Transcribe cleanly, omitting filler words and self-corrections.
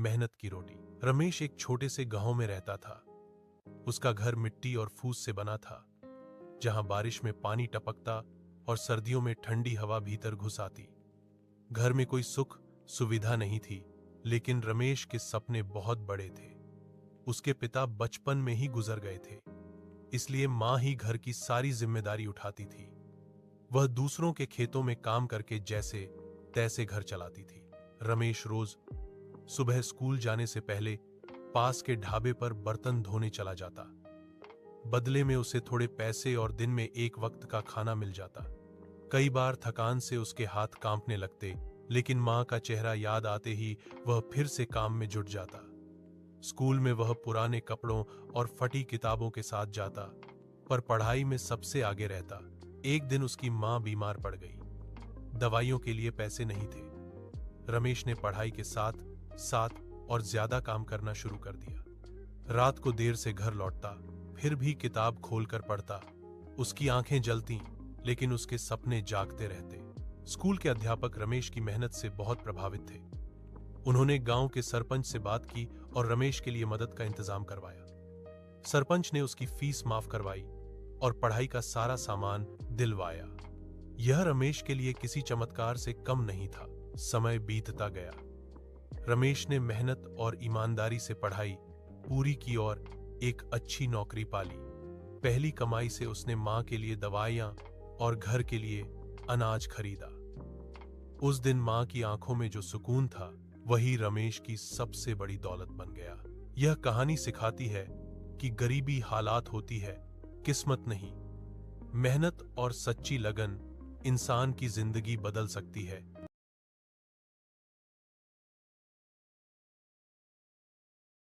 मेहनत की रोटी। रमेश एक छोटे से गांव में रहता था। उसका घर मिट्टी और फूस से बना था, जहां बारिश में पानी टपकता और सर्दियों में ठंडी हवा भीतर घुस आती। घर में कोई सुख सुविधा नहीं थी, लेकिन रमेश के सपने बहुत बड़े थे। उसके पिता बचपन में ही गुजर गए थे, इसलिए मां ही घर की सारी जिम्मेदारी उठाती थी। वह दूसरों के खेतों में काम करके जैसे तैसे घर चलाती थी। रमेश रोज सुबह स्कूल जाने से पहले पास के ढाबे पर बर्तन धोने चला जाता। बदले में उसे थोड़े पैसे और दिन में एक वक्त का खाना मिल जाता। कई बार थकान से उसके हाथ कांपने लगते, लेकिन मां का चेहरा याद आते ही वह फिर से काम में जुट जाता। स्कूल में वह पुराने कपड़ों और फटी किताबों के साथ जाता, पर पढ़ाई में सबसे आगे रहता। एक दिन उसकी मां बीमार पड़ गई। दवाइयों के लिए पैसे नहीं थे। रमेश ने पढ़ाई के साथ साथ और ज्यादा काम करना शुरू कर दिया। रात को देर से घर लौटता, फिर भी किताब खोलकर पढ़ता। उसकी आंखें जलती, लेकिन उसके सपने जागते रहते। स्कूल के अध्यापक रमेश की मेहनत से बहुत प्रभावित थे। उन्होंने गांव के सरपंच से बात की और रमेश के लिए मदद का इंतजाम करवाया। सरपंच ने उसकी फीस माफ करवाई और पढ़ाई का सारा सामान दिलवाया। यह रमेश के लिए किसी चमत्कार से कम नहीं था। समय बीतता गया। रमेश ने मेहनत और ईमानदारी से पढ़ाई पूरी की और एक अच्छी नौकरी पाली। पहली कमाई से उसने मां के लिए दवाइयां और घर के लिए अनाज खरीदा। उस दिन मां की आंखों में जो सुकून था, वही रमेश की सबसे बड़ी दौलत बन गया। यह कहानी सिखाती है कि गरीबी हालात होती है, किस्मत नहीं। मेहनत और सच्ची लगन इंसान की जिंदगी बदल सकती है।